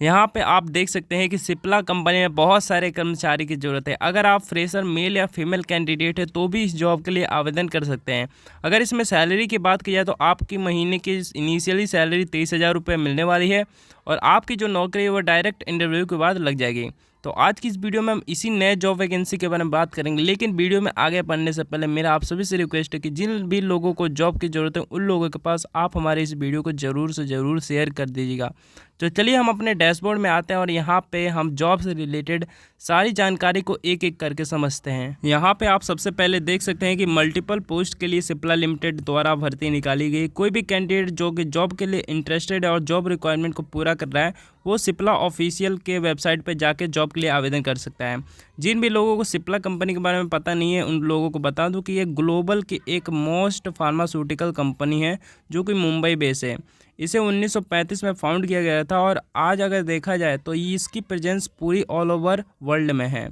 यहाँ पे आप देख सकते हैं कि सिप्ला कंपनी में बहुत सारे कर्मचारी की ज़रूरत है। अगर आप फ्रेशर मेल या फीमेल कैंडिडेट है तो भी इस जॉब के लिए आवेदन कर सकते हैं। अगर इसमें सैलरी की बात की जाए तो आपकी महीने की इनिशियली सैलरी 23,000 रुपये मिलने वाली है और आपकी जो नौकरी है वो डायरेक्ट इंटरव्यू के बाद लग जाएगी। तो आज की इस वीडियो में हम इसी नए जॉब वैकेंसी के बारे में बात करेंगे, लेकिन वीडियो में आगे बढ़ने से पहले मेरा आप सभी से रिक्वेस्ट है कि जिन भी लोगों को जॉब की ज़रूरत है उन लोगों के पास आप हमारे इस वीडियो को ज़रूर से ज़रूर शेयर कर दीजिएगा। तो चलिए हम अपने डैशबोर्ड में आते हैं और यहाँ पे हम जॉब से रिलेटेड सारी जानकारी को एक एक करके समझते हैं। यहाँ पे आप सबसे पहले देख सकते हैं कि मल्टीपल पोस्ट के लिए सिप्ला लिमिटेड द्वारा भर्ती निकाली गई। कोई भी कैंडिडेट जो कि जॉब के लिए इंटरेस्टेड है और जॉब रिक्वायरमेंट को पूरा कर रहा है वो सिप्ला ऑफिशियल के वेबसाइट पर जाके जॉब के लिए आवेदन कर सकता है। जिन भी लोगों को सिप्ला कंपनी के बारे में पता नहीं है उन लोगों को बता दूं कि ये ग्लोबल की एक मोस्ट फार्मास्यूटिकल कंपनी है जो कि मुंबई बेस है। इसे 1935 में फाउंड किया गया था और आज अगर देखा जाए तो इसकी प्रेजेंस पूरी ऑल ओवर वर्ल्ड में है।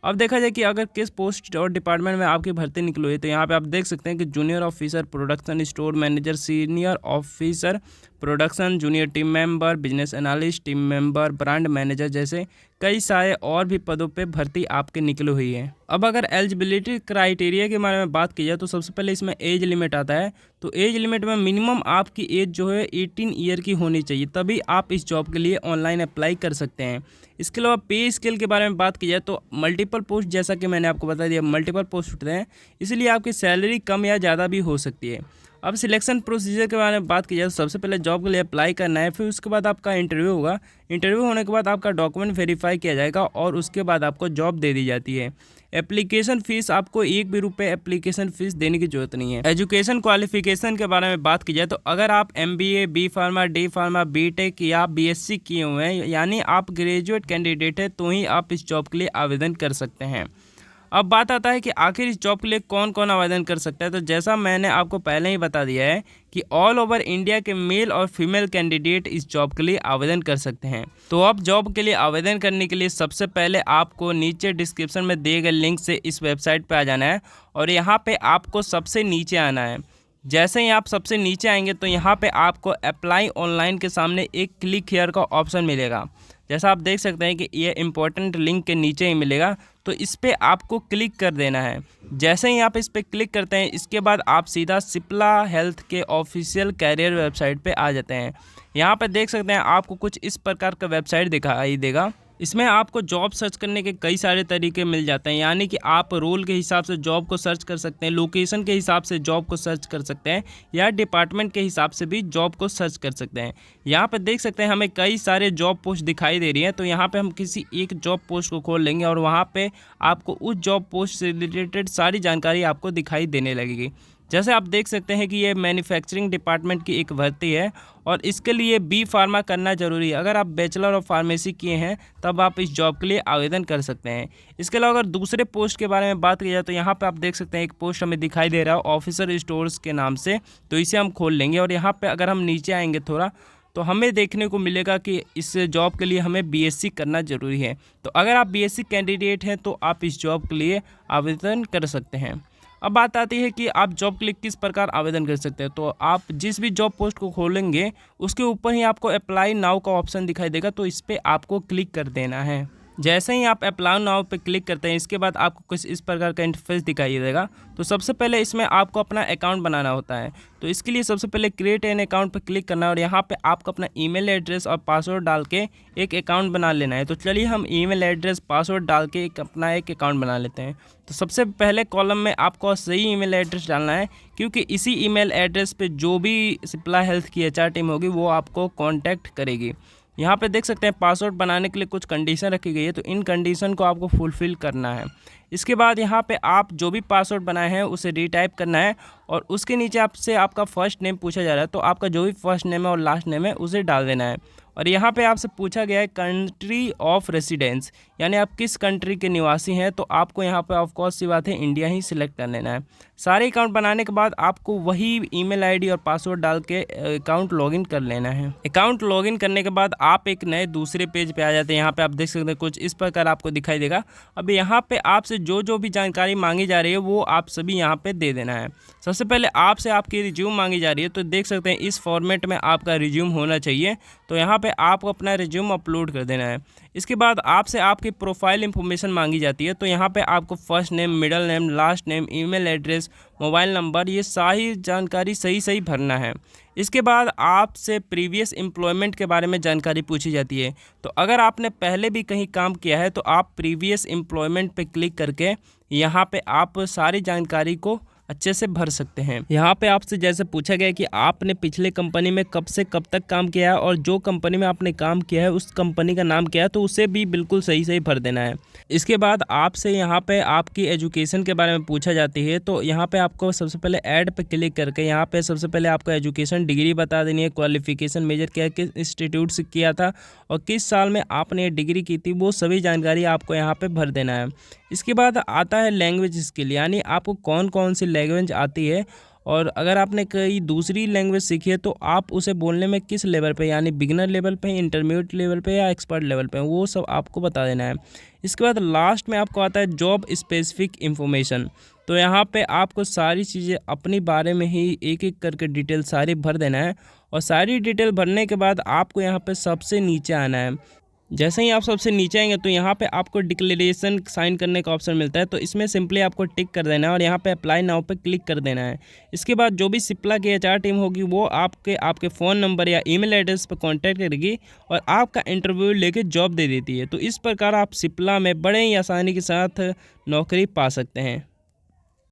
अब देखा जाए कि अगर किस पोस्ट और डिपार्टमेंट में आपकी भर्ती निकली हुई है तो यहाँ पे आप देख सकते हैं कि junior officer production, store manager, senior officer production, junior team member, business analyst, team member, brand manager जैसे कई सारे और भी पदों पे भर्ती आपके निकली हुई है। अब अगर एलिजिबिलिटी क्राइटेरिया के बारे में बात की जाए तो सबसे पहले इसमें एज लिमिट आता है। तो एज लिमिट में मिनिमम आपकी एज जो है 18 ईयर की होनी चाहिए, तभी आप इस जॉब के लिए ऑनलाइन अप्लाई कर सकते हैं। इसके अलावा पे स्केल के बारे में बात की जाए तो मल्टीपल पोस्ट, जैसा कि मैंने आपको बता दिया, मल्टीपल पोस्ट उठते हैं, इसलिए आपकी सैलरी कम या ज़्यादा भी हो सकती है। अब सिलेक्शन प्रोसीजर के बारे में बात की जाए तो सबसे पहले जॉब के लिए अप्लाई करना है, फिर उसके बाद आपका इंटरव्यू होगा। इंटरव्यू होने के बाद आपका डॉक्यूमेंट वेरीफाई किया जाएगा और उसके बाद आपको जॉब दे दी जाती है। एप्लीकेशन फ़ीस, आपको एक भी रुपये एप्लीकेशन फ़ीस देने की ज़रूरत नहीं है। एजुकेशन क्वालिफिकेशन के बारे में बात की जाए तो अगर आप MBA, B pharma, D pharma, BTech या BSc किए हुए हैं, यानी आप ग्रेजुएट कैंडिडेट है, तो ही आप इस जॉब के लिए आवेदन कर सकते हैं। अब बात आता है कि आखिर इस जॉब के लिए कौन कौन आवेदन कर सकता है। तो जैसा मैंने आपको पहले ही बता दिया है कि ऑल ओवर इंडिया के मेल और फीमेल कैंडिडेट इस जॉब के लिए आवेदन कर सकते हैं। तो अब जॉब के लिए आवेदन करने के लिए सबसे पहले आपको नीचे डिस्क्रिप्शन में दिए गए लिंक से इस वेबसाइट पर आ जाना है और यहाँ पे आपको सबसे नीचे आना है। जैसे ही आप सबसे नीचे आएंगे तो यहाँ पे आपको अप्लाई ऑनलाइन के सामने एक क्लिक हियर का ऑप्शन मिलेगा। जैसा आप देख सकते हैं कि ये इम्पोर्टेंट लिंक के नीचे ही मिलेगा, तो इस पर आपको क्लिक कर देना है। जैसे ही आप इस पर क्लिक करते हैं इसके बाद आप सीधा सिप्ला हेल्थ के ऑफिशियल कैरियर वेबसाइट पे आ जाते हैं। यहाँ पे देख सकते हैं आपको कुछ इस प्रकार का वेबसाइट दिखाई देगा। इसमें आपको जॉब सर्च करने के कई सारे तरीके मिल जाते हैं, यानी कि आप रोल के हिसाब से जॉब को सर्च कर सकते हैं, लोकेशन के हिसाब से जॉब को सर्च कर सकते हैं या डिपार्टमेंट के हिसाब से भी जॉब को सर्च कर सकते हैं। यहाँ पे देख सकते हैं हमें कई सारे जॉब पोस्ट दिखाई दे रही हैं, तो यहाँ पे हम किसी एक जॉब पोस्ट को खोल लेंगे और वहाँ पे आपको उस जॉब पोस्ट से रिलेटेड सारी जानकारी आपको दिखाई देने लगेगी। जैसे आप देख सकते हैं कि ये मैन्युफैक्चरिंग डिपार्टमेंट की एक भर्ती है और इसके लिए बी फार्मा करना जरूरी है। अगर आप बैचलर ऑफ फार्मेसी किए हैं तब आप इस जॉब के लिए आवेदन कर सकते हैं। इसके अलावा अगर दूसरे पोस्ट के बारे में बात की जाए तो यहाँ पे आप देख सकते हैं एक पोस्ट हमें दिखाई दे रहा है ऑफिसर स्टोर्स के नाम से, तो इसे हम खोल लेंगे और यहाँ पर अगर हम नीचे आएंगे थोड़ा तो हमें देखने को मिलेगा कि इस जॉब के लिए हमें BSc करना ज़रूरी है। तो अगर आप BSc कैंडिडेट हैं तो आप इस जॉब के लिए आवेदन कर सकते हैं। अब बात आती है कि आप जॉब के लिए किस प्रकार आवेदन कर सकते हैं। तो आप जिस भी जॉब पोस्ट को खोलेंगे उसके ऊपर ही आपको अप्लाई नाउ का ऑप्शन दिखाई देगा, तो इस पर आपको क्लिक कर देना है। जैसे ही आप अप्लाई नाउ पे क्लिक करते हैं इसके बाद आपको कुछ इस प्रकार का इंटरफेस दिखाई देगा। तो सबसे पहले इसमें आपको अपना अकाउंट बनाना होता है, तो इसके लिए सबसे पहले क्रिएट एन अकाउंट पर क्लिक करना है और यहाँ पे आपको अपना ईमेल एड्रेस और पासवर्ड डाल के एक अकाउंट बना लेना है। तो चलिए हम ईमेल एड्रेस पासवर्ड डाल के अपना एक अकाउंट बना लेते हैं। तो सबसे पहले कॉलम में आपको सही ईमेल एड्रेस डालना है, क्योंकि इसी ईमेल एड्रेस पे जो भी सिप्ला हेल्थ की HR टीम होगी वो आपको कॉन्टैक्ट करेगी। यहाँ पे देख सकते हैं पासवर्ड बनाने के लिए कुछ कंडीशन रखी गई है, तो इन कंडीशन को आपको फुलफ़िल करना है। इसके बाद यहाँ पे आप जो भी पासवर्ड बनाए हैं उसे रीटाइप करना है और उसके नीचे आपसे आपका फ़र्स्ट नेम पूछा जा रहा है, तो आपका जो भी फर्स्ट नेम है और लास्ट नेम है उसे डाल देना है। और यहाँ पे आपसे पूछा गया है कंट्री ऑफ रेसिडेंस, यानी आप किस कंट्री के निवासी हैं, तो आपको यहाँ पे ऑफ कोर्स सी बात है इंडिया ही सिलेक्ट कर लेना है। सारे अकाउंट बनाने के बाद आपको वही ईमेल आईडी और पासवर्ड डाल के अकाउंट लॉगिन कर लेना है। अकाउंट लॉगिन करने के बाद आप एक नए दूसरे पेज पे आ जाते हैं। यहाँ पे आप देख सकते हैं कुछ इस प्रकार आपको दिखाई देगा। अब यहाँ पे आपसे जो जो भी जानकारी मांगी जा रही है वो आप सभी यहाँ पे दे देना है। सबसे पहले आपसे आपकी रिज्यूम मांगी जा रही है, तो देख सकते हैं इस फॉर्मेट में आपका रिज्यूम होना चाहिए। तो यहाँ पे आपको अपना रिज्यूम अपलोड कर देना है। इसके बाद आपसे आपकी प्रोफाइल इंफॉर्मेशन मांगी जाती है। तो यहाँ पे आपको first name, middle name, last name, email address, mobile number, ये सारी जानकारी सही भरना है। इसके बाद आपसे प्रीवियस एम्प्लॉयमेंट के बारे में जानकारी पूछी जाती है। तो अगर आपने पहले भी कहीं काम किया है तो आप प्रीवियस एम्प्लॉयमेंट पे क्लिक करके यहाँ पे आप सारी जानकारी को अच्छे से भर सकते हैं। यहाँ पे आपसे जैसे पूछा गया कि आपने पिछले कंपनी में कब से कब तक काम किया है और जो कंपनी में आपने काम किया है उस कंपनी का नाम क्या है, तो उसे भी बिल्कुल सही भर देना है। इसके बाद आपसे यहाँ पे आपकी एजुकेशन के बारे में पूछा जाती है। तो यहाँ पे आपको सबसे पहले ऐड पे क्लिक करके यहाँ पे सबसे पहले आपको एजुकेशन डिग्री बता देनी है, क्वालिफिकेशन मेजर क्या है, किस इंस्टीट्यूट से किया था और किस साल में आपने डिग्री की थी, वो सभी जानकारी आपको यहाँ पे भर देना है। इसके बाद आता है लैंग्वेज स्किल, यानी आपको कौन कौन सी लैंग्वेज आती है और अगर आपने कोई दूसरी लैंग्वेज सीखी है तो आप उसे बोलने में किस लेवल पे, यानी बिगिनर लेवल पे, इंटरमीडिएट लेवल पे या एक्सपर्ट लेवल पे, वो सब आपको बता देना है। इसके बाद लास्ट में आपको आता है जॉब स्पेसिफिक इंफॉर्मेशन। तो यहाँ पे आपको सारी चीज़ें अपने बारे में ही एक एक करके डिटेल सारी भर देना है और सारी डिटेल भरने के बाद आपको यहाँ पे सबसे नीचे आना है। जैसे ही आप सबसे नीचे आएंगे तो यहाँ पे आपको डिक्लेरेशन साइन करने का ऑप्शन मिलता है। तो इसमें सिंपली आपको टिक कर देना है और यहाँ पे अप्लाई नाउ पे क्लिक कर देना है। इसके बाद जो भी सिप्ला की HR टीम होगी वो आपके फ़ोन नंबर या ईमेल एड्रेस पर कांटेक्ट करेगी और आपका इंटरव्यू लेके जॉब दे देती है। तो इस प्रकार आप सिप्ला में बड़े ही आसानी के साथ नौकरी पा सकते हैं।